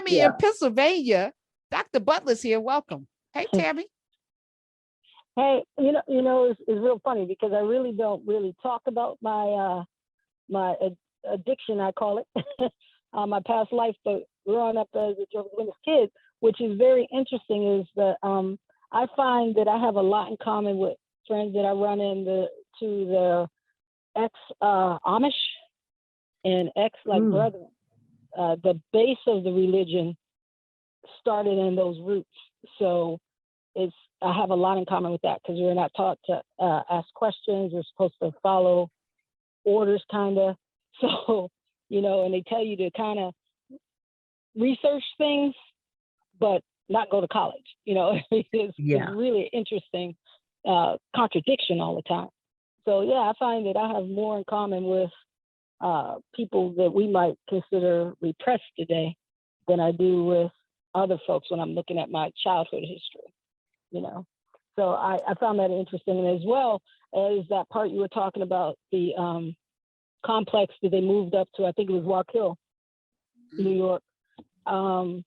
Tammy in Pennsylvania. Dr. Butler's here. Welcome. Hey, Tammy. Hey, it's real funny because I really don't really talk about my addiction, I call it, my past life, but growing up as a Jehovah's Witness kid, which is very interesting, is that I find that I have a lot in common with friends that I run into the ex-Amish and ex-brethren. The base of the religion started in those roots. So I have a lot in common with that because we're not taught to ask questions. We're supposed to follow orders, kind of. So, and they tell you to kind of research things, but not go to college. It's really interesting contradiction all the time. So, I find that I have more in common with people that we might consider repressed today than I do with other folks when I'm looking at my childhood history. So I found that interesting, and as well as that part you were talking about, the complex that they moved up to, I think it was Walk Hill, New York. The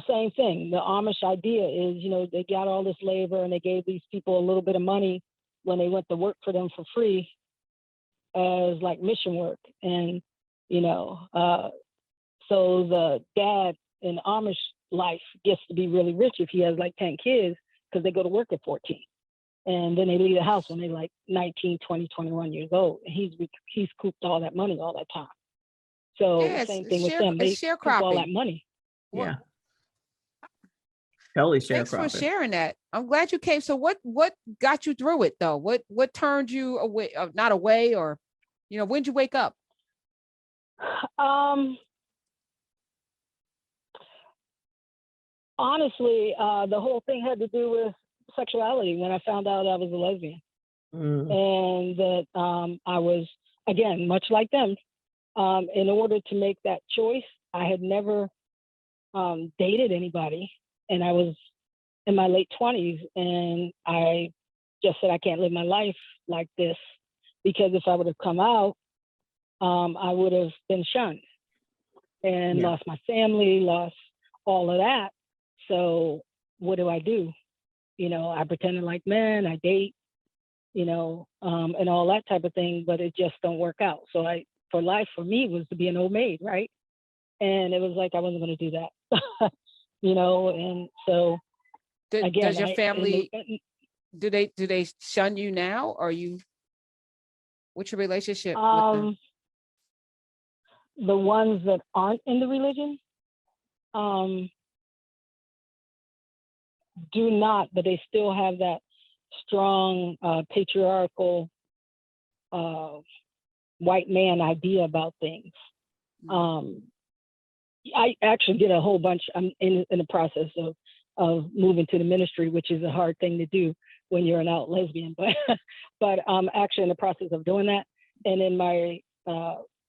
same thing. The Amish idea is, they got all this labor and they gave these people a little bit of money when they went to work for them for free as like mission work. And, so the dad in Amish life gets to be really rich if he has like 10 kids, because they go to work at 14. And then they leave the house when they're like 19, 20, 21 years old. And he's cooped all that money all that time. So same thing with them. They coop all that money. Yeah. Totally sharecropping. Thanks for sharing that. I'm glad you came. So what got you through it though? What turned you away, not away, or, when did you wake up? Honestly, the whole thing had to do with sexuality when I found out I was a lesbian. And that I was, again, much like them, in order to make that choice, I had never dated anybody, and I was in my late 20s, and I just said, I can't live my life like this, because if I would have come out, I would have been shunned and lost my family, lost all of that. So what do? I pretended like men, I date, and all that type of thing, but it just don't work out. So for life for me was to be an old maid, right? And it was like I wasn't going to do that, and so does your family do they shun you now? Or what's your relationship with them? The ones that aren't in the religion do not, but they still have that strong patriarchal white man idea about things. I actually did a whole bunch. I'm in the process of moving to the ministry, which is a hard thing to do when you're an out lesbian, but I'm actually in the process of doing that. And in my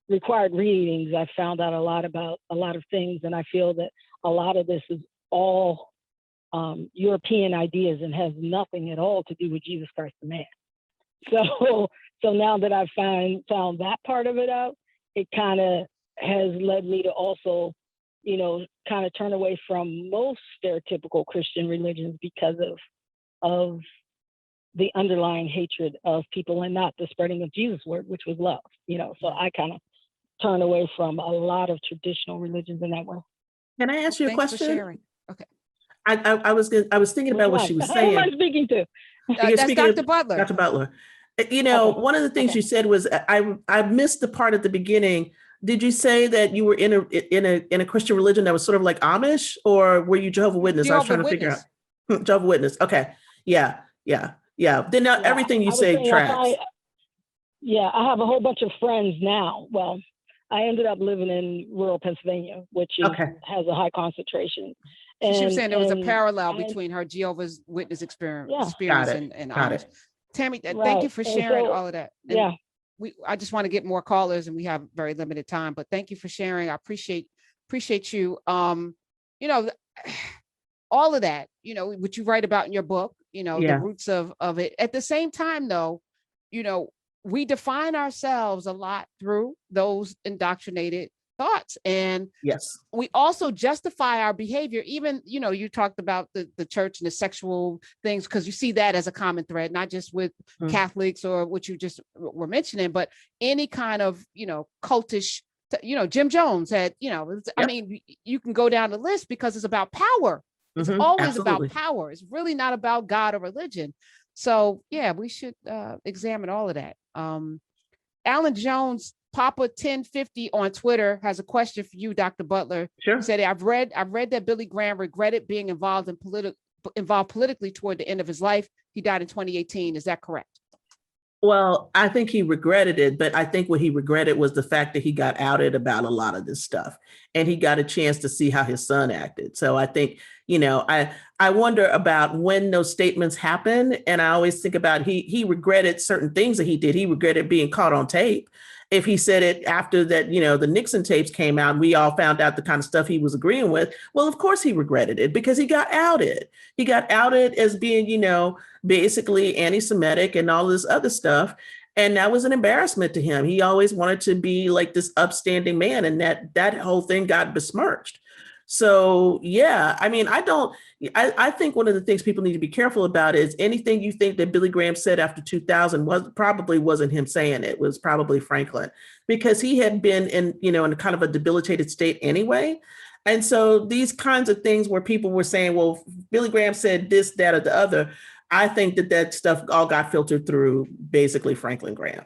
required readings, I found out a lot about a lot of things, and I feel that a lot of this is all European ideas and has nothing at all to do with Jesus Christ the man. So now that I've found that part of it out, it kind of has led me to also, kind of turn away from most stereotypical Christian religions because of the underlying hatred of people and not the spreading of Jesus' word, which was love. So I kind of turn away from a lot of traditional religions in that way. Can I ask you a question? For sharing. Okay. I was thinking about what she was saying. Who am I speaking to? That's Dr. Butler. Dr. Butler. One of the things you said was I missed the part at the beginning. Did you say that you were in a Christian religion that was sort of like Amish, or were you Jehovah's Witness? I was trying to figure out. Jehovah's Witness. Okay. Yeah. Then everything you say tracks. I have a whole bunch of friends now. Well, I ended up living in rural Pennsylvania, which has a high concentration. She was saying there was a parallel between her Jehovah's Witness experience and Amish. Tammy, thank you for sharing all of that. And I just want to get more callers, and we have very limited time, but thank you for sharing. I appreciate you. All of that, what you write about in your book, the roots of it. At the same time, though, we define ourselves a lot through those indoctrinated thoughts. And yes, we also justify our behavior. Even, you talked about the church and the sexual things, because you see that as a common thread, not just with Catholics or what you just were mentioning, but any kind of, cultish, Jim Jones had, I mean, you can go down the list because it's about power. It's always about power. It's really not about God or religion. So yeah, we should examine all of that. Alan Jones, Papa 1050 on Twitter, has a question for you, Dr. Butler. Sure. He said, I've read that Billy Graham regretted being involved politically toward the end of his life. He died in 2018. Is that correct? Well, I think he regretted it, but I think what he regretted was the fact that he got outed about a lot of this stuff, and he got a chance to see how his son acted. So I think, I wonder about when those statements happen. And I always think about he regretted certain things that he did. He regretted being caught on tape. If he said it after that, the Nixon tapes came out, and we all found out the kind of stuff he was agreeing with. Well, of course he regretted it, because he got outed. He got outed as being, basically anti-Semitic and all this other stuff. And that was an embarrassment to him. He always wanted to be like this upstanding man, and that whole thing got besmirched. So, yeah, I mean, I think one of the things people need to be careful about is anything you think that Billy Graham said after 2000 probably wasn't him saying it. It was probably Franklin, because he had been in a kind of a debilitated state anyway. And so these kinds of things where people were saying, well, Billy Graham said this, that, or the other, I think that stuff all got filtered through basically Franklin Graham,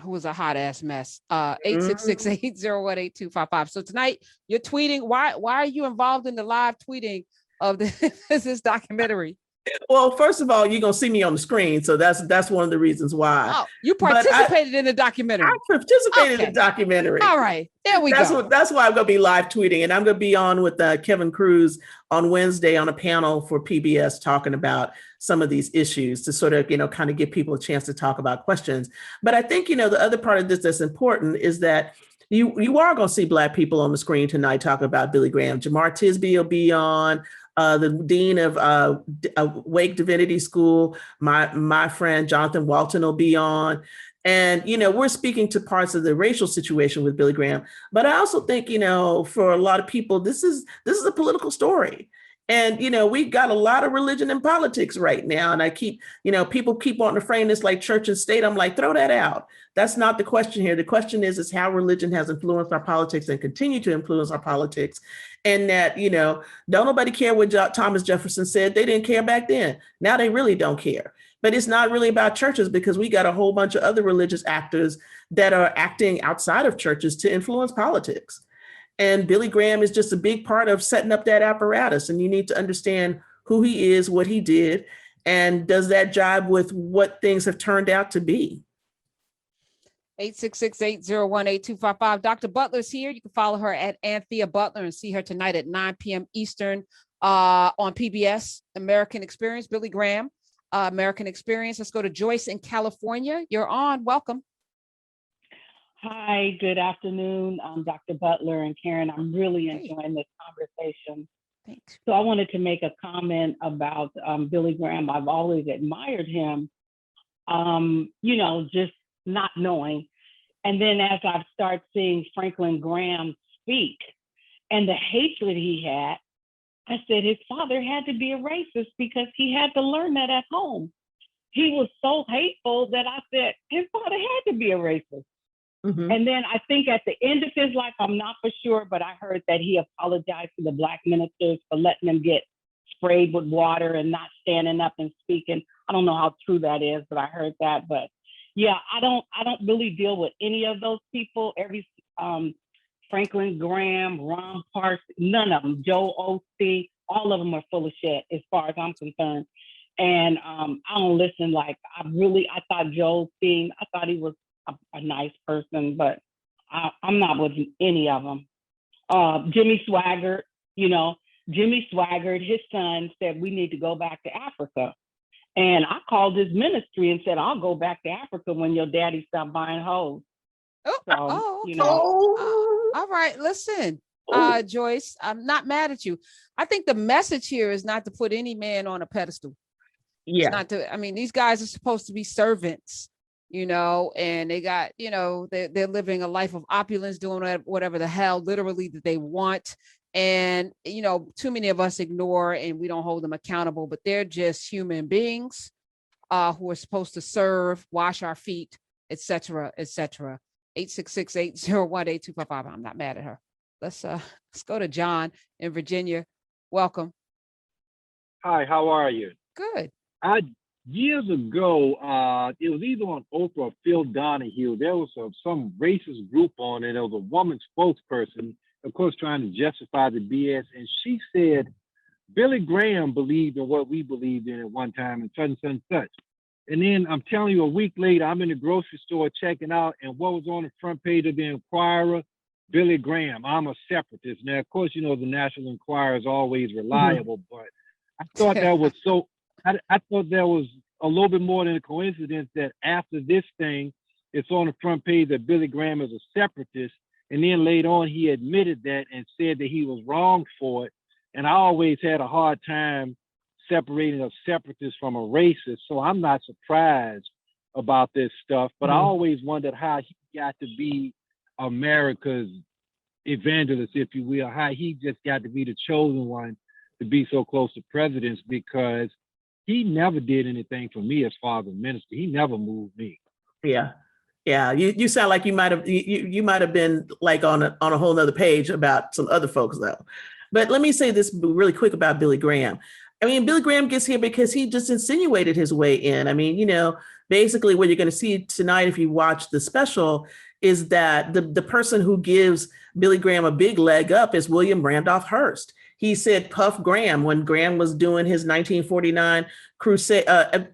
who was a hot ass mess. 866-801-8255. So tonight you're tweeting. Why are you involved in the live tweeting of this documentary? Well, first of all, you're going to see me on the screen. So that's one of the reasons why. Oh, you participated in the documentary. I participated in the documentary. All right. There we go. That's why I'm going to be live tweeting. And I'm going to be on with Kevin Cruz on Wednesday on a panel for PBS talking about some of these issues to sort of, kind of give people a chance to talk about questions. But I think, the other part of this that's important is that you are going to see Black people on the screen tonight talking about Billy Graham. Jamar Tisby will be on. The dean of Wake Divinity School, my friend Jonathan Walton, will be on. And, we're speaking to parts of the racial situation with Billy Graham. But I also think, for a lot of people, this is a political story. And, we've got a lot of religion and politics right now. And I keep, people keep wanting to frame this like church and state. I'm like, throw that out. That's not the question here. The question is how religion has influenced our politics and continue to influence our politics. And that, don't nobody care what Thomas Jefferson said. They didn't care back then. Now they really don't care. But it's not really about churches, because we got a whole bunch of other religious actors that are acting outside of churches to influence politics. And Billy Graham is just a big part of setting up that apparatus. And you need to understand who he is, what he did, and does that jibe with what things have turned out to be. 866-801-8255. Dr. Butler's here. You can follow her at Anthea Butler and see her tonight at 9 p.m. Eastern on PBS, American Experience. Billy Graham, American Experience. Let's go to Joyce in California. You're on. Welcome. Hi, good afternoon, Dr. Butler and Karen. I'm really enjoying this conversation. Thanks. So I wanted to make a comment about Billy Graham. I've always admired him, just not knowing. And then as I've started seeing Franklin Graham speak and the hatred he had, I said his father had to be a racist because he had to learn that at home. He was so hateful that I said his father had to be a racist. Mm-hmm. And then I think at the end of his life, I'm not for sure, but I heard that he apologized to the Black ministers for letting them get sprayed with water and not standing up and speaking. I don't know how true that is, but I heard that. But yeah, I don't really deal with any of those people. Franklin Graham, Ron Parks, none of them, Joe Osteen, all of them are full of shit as far as I'm concerned. And I don't listen. Like I thought Joe Osteen, I thought he was a nice person, but I'm not with any of them. Jimmy Swaggart, his son said, we need to go back to Africa. And I called his ministry and said, I'll go back to Africa when your daddy stopped buying hoes. Okay. All right, listen, Joyce, I'm not mad at you. I think the message here is not to put any man on a pedestal. Yeah. These guys are supposed to be servants. and they got, they're living a life of opulence, doing whatever the hell literally that they want. And, too many of us ignore and we don't hold them accountable, but they're just human beings who are supposed to serve, wash our feet, etc., etc. 866-801-8255. I'm not mad at her. Let's go to John in Virginia. Welcome. Hi, how are you? Good. Years ago, it was either on Oprah or Phil Donahue. There was some racist group on it. There was a woman spokesperson, of course, trying to justify the BS. And she said, Billy Graham believed in what we believed in at one time and such and such and such. And then I'm telling you, a week later, I'm in the grocery store checking out, and what was on the front page of the Enquirer? Billy Graham, I'm a separatist. Now, of course, the National Enquirer is always reliable, but I thought that was I thought there was a little bit more than a coincidence that after this thing, it's on the front page that Billy Graham is a separatist. And then later on, he admitted that and said that he was wrong for it. And I always had a hard time separating a separatist from a racist. So I'm not surprised about this stuff, but I always wondered how he got to be America's evangelist, if you will, how he just got to be the chosen one to be so close to presidents, because he never did anything for me as far as a minister. He never moved me. Yeah. You sound like you might have been like on a whole nother page about some other folks though. But let me say this really quick about Billy Graham. I mean, Billy Graham gets here because he just insinuated his way in. I mean, basically what you're going to see tonight, if you watch the special, is that the person who gives Billy Graham a big leg up is William Randolph Hearst. He said Puff Graham when Graham was doing his 1949 crusade,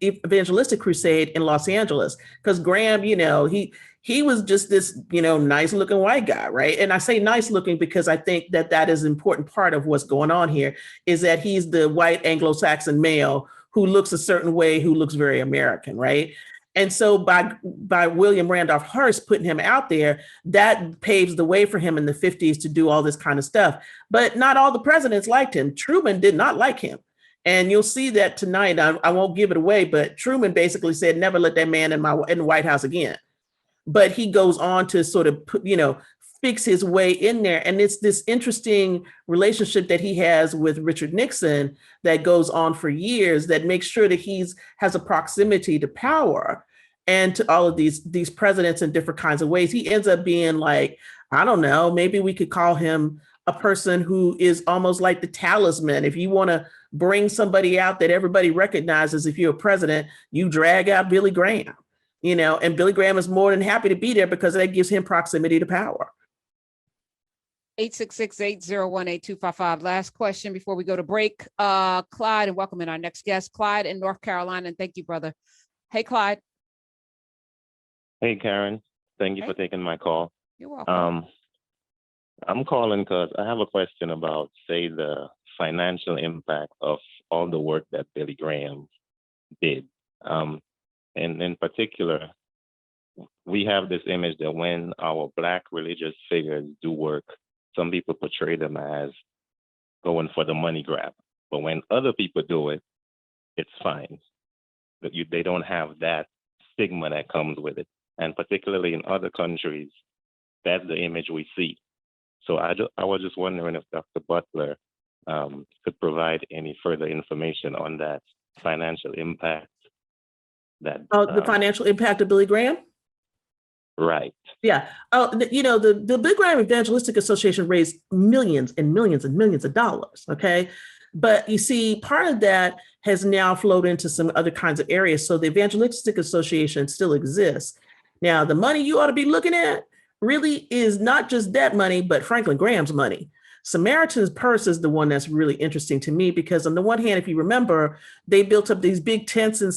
evangelistic crusade in Los Angeles, because Graham, he was just this, nice looking white guy, right? And I say nice looking because I think that is an important part of what's going on here, is that he's the white Anglo-Saxon male who looks a certain way, who looks very American, right? And so by William Randolph Hearst putting him out there, that paves the way for him in the 50s to do all this kind of stuff. But not all the presidents liked him. Truman did not like him. And you'll see that tonight. I won't give it away, but Truman basically said, never let that man in the White House again. But he goes on to sort of fix his way in there. And it's this interesting relationship that he has with Richard Nixon that goes on for years, that makes sure that has a proximity to power and to all of these presidents in different kinds of ways. He ends up being like, I don't know, maybe we could call him a person who is almost like the talisman. If you want to bring somebody out that everybody recognizes, if you're a president, you drag out Billy Graham, and Billy Graham is more than happy to be there because that gives him proximity to power. 866-801-8255. Last question before we go to break. Clyde, and welcome in our next guest, Clyde in North Carolina. And thank you, brother. Hey, Clyde. Hey, Karen. Thank you for taking my call. You're welcome. I'm calling because I have a question about, say, the financial impact of all the work that Billy Graham did. And in particular, we have this image that when our Black religious figures do work, some people portray them as going for the money grab. But when other people do it, it's fine. They don't have that stigma that comes with it. And particularly in other countries, that's the image we see. So I was just wondering if Dr. Butler could provide any further information on that financial impact. The financial impact of Billy Graham? Right. Yeah. The Billy Graham Evangelistic Association raised millions and millions and millions of dollars. Okay. But you see, part of that has now flowed into some other kinds of areas. So the Evangelistic Association still exists. Now, the money you ought to be looking at really is not just that money, but Franklin Graham's money. Samaritan's Purse is the one that's really interesting to me, because on the one hand, if you remember, they built up these big tents in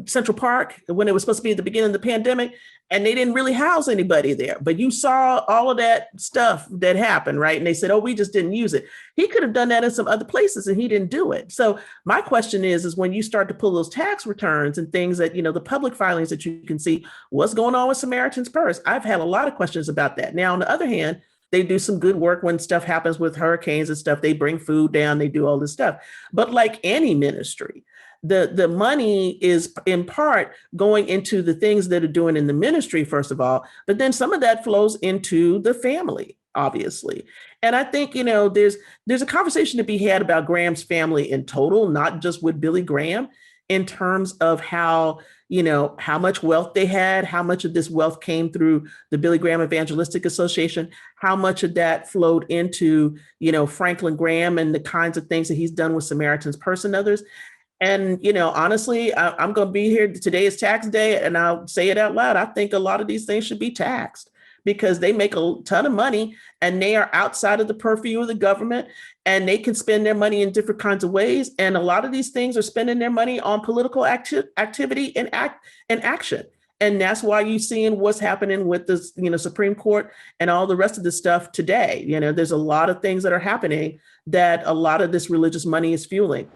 Central Park when it was supposed to be at the beginning of the pandemic, and they didn't really house anybody there. But you saw all of that stuff that happened, right? And they said, oh, we just didn't use it. He could have done that in some other places and he didn't do it. So my question is when you start to pull those tax returns and things that, the public filings that you can see, what's going on with Samaritan's Purse? I've had a lot of questions about that. Now, on the other hand, they do some good work when stuff happens with hurricanes and stuff. They bring food down, they do all this stuff. But like any ministry, the money is in part going into the things that are doing in the ministry, first of all, but then some of that flows into the family, obviously. And I think, there's a conversation to be had about Graham's family in total, not just with Billy Graham, in terms of how much wealth they had, how much of this wealth came through the Billy Graham Evangelistic Association, how much of that flowed into, Franklin Graham and the kinds of things that he's done with Samaritan's Purse and others. And, honestly, I'm going to be here. Today is tax day, and I'll say it out loud. I think a lot of these things should be taxed because they make a ton of money and they are outside of the purview of the government, and they can spend their money in different kinds of ways. And a lot of these things are spending their money on political activity and action. And that's why you're seeing what's happening with the Supreme Court and all the rest of this stuff today. There's a lot of things that are happening that a lot of this religious money is fueling.